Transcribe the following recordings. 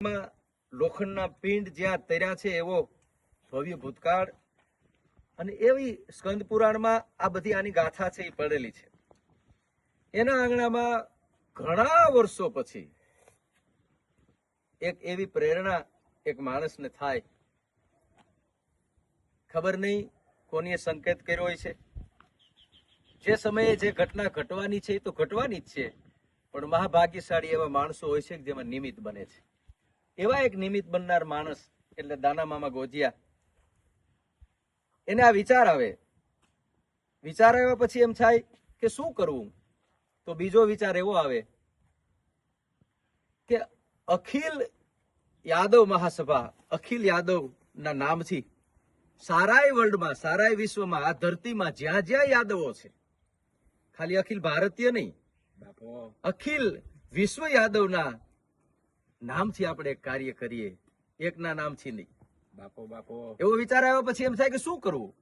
સ્વરૂપમાં લોખંડના પિંડ જ્યાં તર્યા છે એવો ભવ્ય ભૂતકાળ, અને એવી સ્કંદ પુરાણમાં આ બધી આની ગાથા છે એ પડેલી છે. એના આંગણામાં ઘણા વર્ષો પછી એક એવી પ્રેરણા એક માણસને થાય, ખબર નહીં કોનીએ સંકેત કર્યો હોય છે. જે સમયે જે ઘટના ઘટવાની છે એ તો ઘટવાની જ છે, પણ મહાભાગ્યશાળી એવા માણસો હોય છે જેમાં નિમિત્ત બને છે. એવા એક નિમિત્ત બનનાર માણસ એટલે દાના મામા ગોજિયા. એને આ વિચાર આવે. વિચાર આવ્યા પછી એમ થાય કે શું કરવું? તો બીજો વિચાર એવો આવે કે અખિલ યાદવ મહાસભા, અખિલ યાદવ ના નામથી સારાય વર્લ્ડમાં, સારાય વિશ્વમાં, આ ધરતીમાં જ્યાં જ્યાં યાદવો છે, ખાલી અખિલ ભારતીય નહીં, અખિલ વિશ્વ યાદવના નામથી આપણે એક કાર્ય કરીએ, એકના નામથી નહીં. એવો વિચાર આવ્યો પછી એમ થાય કે શું કરવું?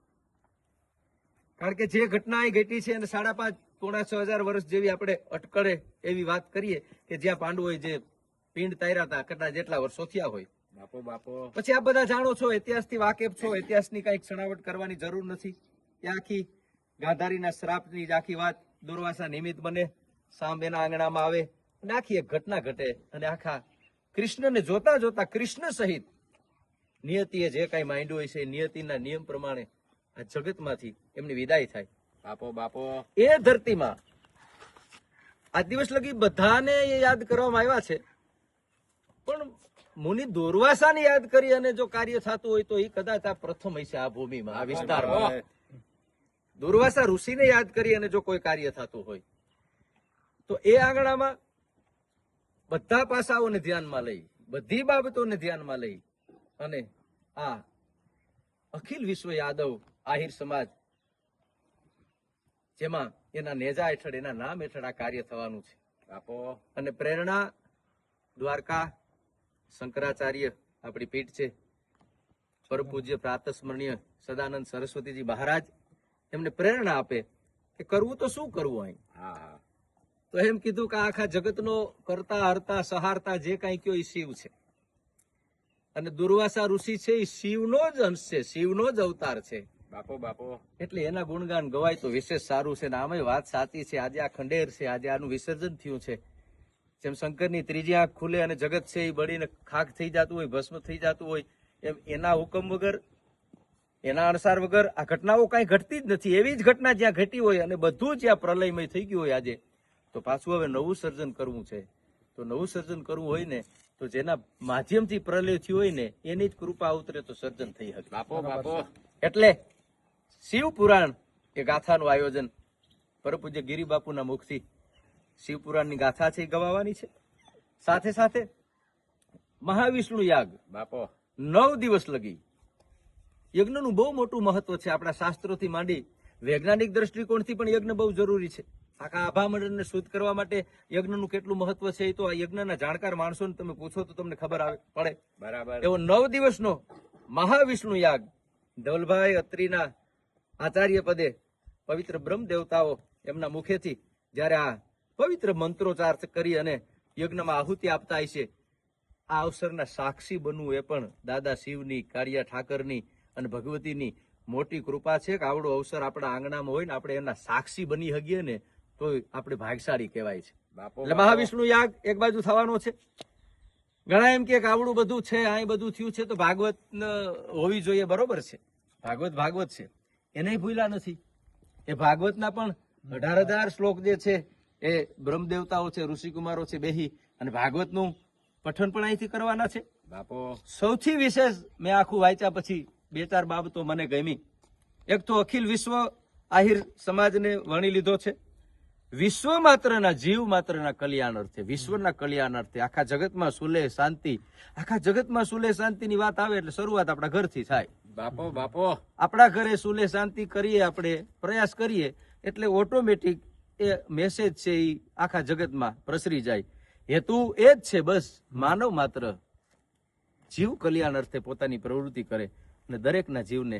કારણ કે જે ઘટના અહીં ઘટી છે અને 5,500 પોણા 6,000 વર્ષ જેવી આપણે અટકળે એવી વાત કરીએ કે જ્યાં પાંડવોએ જે પિંડ તાર્યા હતા, કેટલા જેટલા વર્ષો થયા હોય. પછી આ બધા જાણો છો, ઇતિહાસથી વાકેફ છો, ઇતિહાસની કઈક છણાવટ કરવાની જરૂર નથી. એ આખી ગાંધારીના શ્રાપની આખી વાત દુર્વાસા નિમિત્ત બને, સાંબ એના આંગણામાં આવે અને આખી એક ઘટના ઘટે, અને આખા કૃષ્ણને જોતા જોતા કૃષ્ણ સહિત નિયતિએ જે કઈ માંડ્યું હોય છે એ નિયતિના નિયમ પ્રમાણે આ જગતમાંથી એમની વિદાય થાય. બાપો એ ધરતીમાં આ દિવસ લગી બધાને એ યાદ કરવામાં આવ્યા છે, પણ મુનિ દુર્વાસાને યાદ કરી અને જો કાર્ય થતું હોય તો એ કદાચ આ પ્રથમ હશે આ ભૂમિમાં, આ વિસ્તારમાં. દુર્વાસા ઋષિને યાદ કરી અને જો કોઈ કાર્ય થતું હોય તો એ આંગણામાં બધા પાસાઓને ધ્યાનમાં લઈ, બધી બાબતોને ધ્યાનમાં લઈ અને આ અખિલ વિશ્વ યાદવ આહિર સમાજ, જેમાં એના નેજા હેઠળ, એના નામ હેઠળ આ કાર્ય થવાનું છે. અને પ્રેરણા દ્વારકા શંકરાચાર્ય આપણી પીઠ છે, પરમ પૂજ્ય પ્રાતસ્મરણીય સદાનંદ સરસ્વતીજી મહારાજ એમને પ્રેરણા આપે કે કરવું તો શું કરવું અહીં. તો એમ કીધું કે આખા જગતનો કરતા હરતા સહારતા જે કઈ કયો એ શિવ છે, અને દુર્વાસા ઋષિ છે એ શિવનો જ અંશ છે, શિવનો જ અવતાર છે. બાપો એટલે એના ગુણગાન ગવાય તો વિશેષ સારું છે. ને આમે વાત સાચી છે. આજે આ ખંડેર છે, આજે આનું વિસર્જન થયું છે. જેમ શંકરની ત્રીજી આંખ ખુલે અને જગત છે એ બળીને ખાખ થઈ જતું હોય, ભસ્મ થઈ જતું હોય, એમ એના હુકમ વગર, એના અણસાર વગર આ ઘટનાઓ કઈ ઘટતી જ નથી. એવી જ ઘટના જ્યાં ઘટી હોય અને બધું જ્યાં પ્રલયમય થઈ ગયું હોય આજે, તો પાછું હવે નવું સર્જન કરવું છે. તો નવું સર્જન કરવું હોય ને તો જેના માધ્યમથી પ્રલય થયું હોય ને એની જ કૃપા ઉતરે તો સર્જન થઈ શકે. બાપો એટલે શિવ પુરાણ એ ગાથાનું આયોજન પરમ પૂજ્ય ગિરિબાપુના મુખથી શિવ પુરાણની ગાથા છે એ ગવાવાની છે. સાથે સાથે મહાવિષ્ણુ યાગ, બાપો 9 દિવસ લગી યજ્ઞનું બહુ મોટું મહત્વ છે. આપણા શાસ્ત્રોથી માંડી વૈજ્ઞાનિક દ્રષ્ટિકોણથી પણ યજ્ઞ બહુ જરૂરી છે. આખા આભા મંડળને શુદ્ધ કરવા માટે યજ્ઞનું કેટલું મહત્વ છે એ તો આ યજ્ઞના જાણકાર માણસોને તમે પૂછો તો તમને ખબર પડે. બરાબર. એવો 9 દિવસનો મહાવિષ્ણુ યાગ ધવલભાઈ અત્રીના આચાર્ય પદે પવિત્ર બ્રહ્મ દેવતાઓ એમના મુખેથી જયારે આ પવિત્ર મંત્રોચ્ચાર કરી અને યજ્ઞમાં આહુતિ આપતા હશે, આ અવસરના સાક્ષી બનવું એ પણ દાદા શિવની, કાળિયા ઠાકરની અને ભગવતીની મોટી કૃપા છે કે આવડો અવસર આપણા આંગણામાં હોય ને આપણે એના સાક્ષી બની શકીએ ને તો આપણે ભાગશાળી કહેવાય છે. એટલે મહાવિષ્ણુ યાગ એક બાજુ થવાનો છે. ઘણા એમ કે આવડું બધું છે, અહીં બધું થયું છે તો ભાગવત હોવી જોઈએ. બરોબર છે, ભાગવત છે, એને ભૂલ્યા નથી. એ ભાગવતના પણ 18,000 શ્લોક જે છે એ બ્રહ્મદેવતાઓ છે, ઋષિકુમારો છે, બેહી અને ભાગવતનું પઠન પણ અહીંથી કરવાના છે. બાપો સૌથી વિશેષ મેં આખું વાંચ્યા પછી 2-4 બાબતો મને ગમી. એક તો અખિલ વિશ્વ આહિર સમાજને વણી લીધો છે. વિશ્વ માત્રના, જીવ માત્રના કલ્યાણ અર્થે, વિશ્વના કલ્યાણ અર્થે, આખા જગતમાં સુલેહ શાંતિ. આખા જગતમાં સુલેહ શાંતિની વાત આવે એટલે શરૂઆત આપણા ઘરથી થાય. બાપો આપણા ઘરે સુલેહ શાંતિ કરીએ, આપણે પ્રયાસ કરીએ એટલે ઓટોમેટિક એ મેસેજ છે એ આખા જગતમાં પ્રસરી જાય. હેતુ એ જ છે, બસ માનવ માત્ર જીવ કલ્યાણ અર્થે પોતાની પ્રવૃત્તિ કરે અને દરેકના જીવને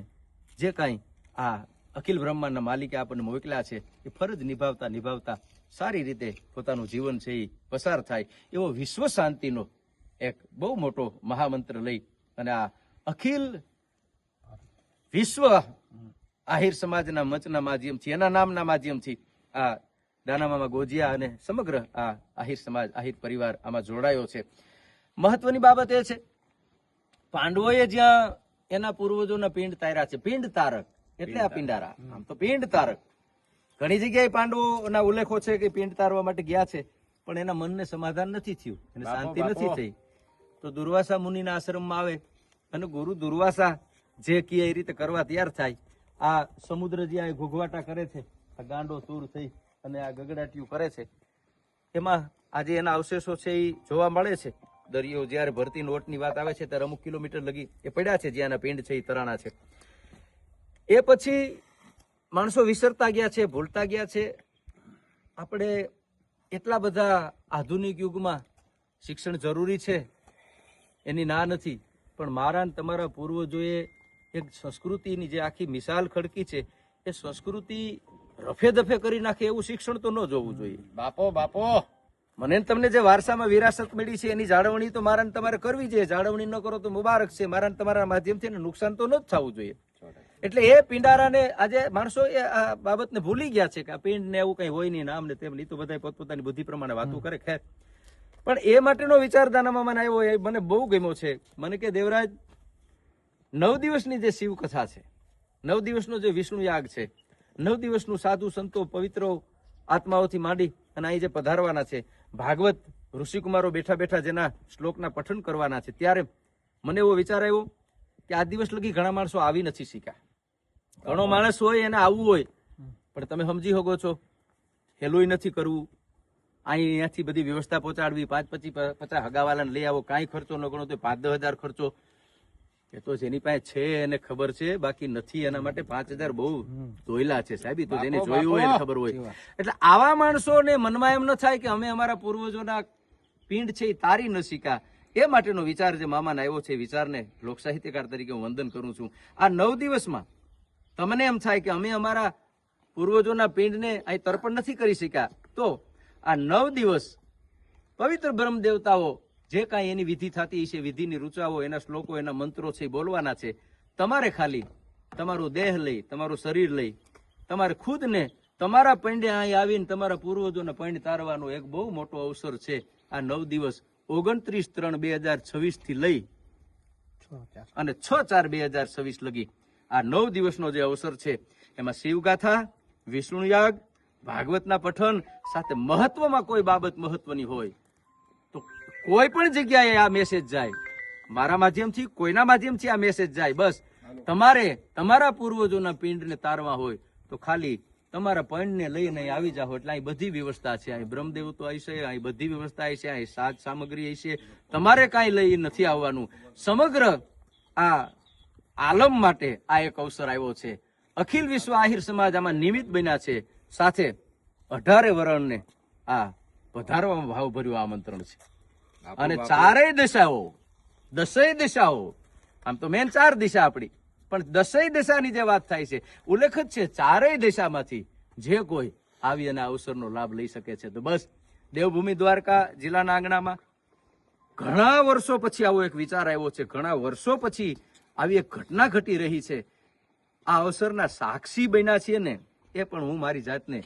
જે કાંઈ આ અખિલ બ્રહ્માંડના માલિકે આપણને મોકલ્યા છે એ ફરજ નિભાવતા સારી રીતે પોતાનું જીવન છે એ પસાર થાય એવો વિશ્વ શાંતિનો એક બહુ મોટો મહામંત્ર લઈ અને આ અખિલ વિશ્વ આહિર સમાજના મંચના માધ્યમથી, એના નામના માધ્યમથી આ દાનામામા ગોજિયા અને સમગ્ર આ આહિર સમાજ, આહિર પરિવાર આમાં જોડાયો છે. મહત્વની બાબત એ છે, પાંડવોએ જ્યાં એના પૂર્વજોના પિંડ તાર્યા છે, પિંડ તારક એટલે આ પિંડારા, આમ તો પિંડ તારક. ઘણી જગ્યાએ પાંડવોના ઉલ્લેખો છે કે પિંડ તારવા માટે ગયા છે, પણ એના મનને સમાધાન નથી થયું, એને શાંતિ નથી થઈ. તો દુર્વાસા મુનિના આશ્રમમાં આવે અને ગુરુ દુર્વાસા જે કહે એ રીતે કરવા તૈયાર થાય. આ સમુદ્ર જ્યાં ઘોઘવાટા કરે છે, આ ગાંડો તૂર થઈ અને આ ગગડાટીયું કરે છે, એમાં આજે એના અવશેષો છે એ જોવા મળે છે. દરિયો જયારે ભરતી નોટની વાત આવે છે ત્યારે અમુક કિલોમીટર લગી એ પડ્યા છે, જ્યાં પિંડ છે એ તરાણા છે. એ પછી માણસો વિસરતા ગયા છે, ભૂલતા ગયા છે. આપણે એટલા બધા આધુનિક યુગમાં શિક્ષણ જરૂરી છે એની ના નથી, પણ મારા તમારા પૂર્વજોએ એક સંસ્કૃતિની જે આખી મિસાલ ખડકી છે, એ સંસ્કૃતિ રફે દફે કરી નાખે એવું શિક્ષણ તો ન જોવું જોઈએ. બાપો મને તમને જે વારસામાં વિરાસત મળી છે એની જાળવણી તો મારા તમારે કરવી જોઈએ. જાળવણી ન કરો તો મુબારક છે, મારા તમારા માધ્યમથી નુકસાન તો ન જ થવું જોઈએ. એટલે એ પિંડારાને આજે માણસો એ આ બાબતને ભૂલી ગયા છે કે આ પિંડ ને એવું કઈ હોય નહીં, નામ ને તેમ નહીં, તો બધા પોતપોતાની બુદ્ધિ પ્રમાણે વાતો કરે. ખેર, પણ એ માટેનો વિચાર દાનામામાને આવ્યો, એ મને બહુ ગમ્યો છે. મને કે દેવરાજ, 9 દિવસની જે શિવ કથા છે, 9 દિવસનો જે વિષ્ણુ યાગ છે, 9 દિવસનું સાધુ સંતો પવિત્રો આત્માઓથી માંડી અને અહીં જે પધારવાના છે, ભાગવત ઋષિકુમારો બેઠા બેઠા જેના શ્લોકના પઠન કરવાના છે, ત્યારે મને એવો વિચાર આવ્યો કે આ દિવસ લગી ઘણા માણસો આવી નથી શીખ્યા. ઘણો માણસ હોય એને આવવું હોય, પણ તમે સમજી શકો છો હેલું નથી કરવું, અહીંયાથી બધી વ્યવસ્થા પહોંચાડવી, 5-50 હગાવાલાને લઈ આવો, કાંઈ ખર્ચો ન ગણો તો 5-10 હજાર ખર્ચો. એ તો જેની પાસે છે એને ખબર છે, બાકી નથી એના માટે 5,000 બહુ ધોયલા છે સાહેબ, તો જેને જોયું હોય એને ખબર હોય. એટલે આવા માણસોને મનમાં એમ ન થાય કે અમે અમારા પૂર્વજોના પિંડ છે એ તારી ન શીખ્યા. એ માટેનો વિચાર જે મામાને આવ્યો છે, વિચારને લોક સાહિત્યકાર તરીકે હું વંદન કરું છું. આ 9 દિવસમાં તમને એમ થાય કે અમે અમારા પૂર્વજોના પિંડને અહીં તર્પણ નથી કરી શક્યા, તો આ 9 દિવસ પવિત્ર બ્રહ્મ દેવતાઓ જે કાંઈ એની વિધિ થતી છે, વિધિની રૂચાઓ, એના શ્લોકો, એના મંત્રો છે બોલવાના છે. તમારે ખાલી તમારું દેહ લઈ, તમારું શરીર લઈ, તમારે ખુદને તમારા પૈંડે અહીં આવીને તમારા પૂર્વજોના પૈંડ તારવાનો એક બહુ મોટો અવસર છે. આ 9 દિવસ 29/3/2026 થી લઈ અને 6/4/2026 લગી આ 9 દિવસનો જે અવસર છે, એમાં શિવગાથા, વિષ્ણુ યાગ, ભાગવતના પઠન સાથે મહત્વમાં કોઈ બાબત મહત્વની હોય તો કોઈ પણ જગ્યાએ આ મેસેજ જાય, મારા માધ્યમથી, કોઈના માધ્યમથી આ મેસેજ જાય, બસ તમારે તમારા પૂર્વજોના પિંડને તારવા હોય તો ખાલી તમારા પૈંડને લઈને આવી જાઓ. એટલે અહીં બધી વ્યવસ્થા છે, અહીં બ્રહ્મદેવ તો હશે, અહીં બધી વ્યવસ્થા હશે, અહીં સાજ સામગ્રી હશે, તમારે કાંઈ લઈ નથી આવવાનું. સમગ્ર આ આલમ માટે આ એક અવસર આવ્યો છે. અખિલ વિશ્વ આહિર સમાજ આમાં નિમિત્ત બન્યા છે, સાથે 18 વરણને આ પધારવામાં ભાવભર્યું આમંત્રણ છે. અને ચારેય દિશાઓ, 10 દિશાઓ, આમ તો મેન 4 દિશા આપણી, પણ 10 દિશાની જે વાત થાય છે, ઉલ્લેખ જ છે ચારેય દિશામાંથી જે કોઈ આવી અને અવસરનો લાભ લઈ શકે છે. તો બસ દેવભૂમિ દ્વારકા જિલ્લાના આંગણામાં ઘણા વર્ષો પછી આવો એક વિચાર આવ્યો છે, ઘણા વર્ષો પછી આવી એક ઘટના ઘટી રહી છે. આ અવસરના સાક્ષી બન્યા છીએ ને, એ પણ હું મારી જાતને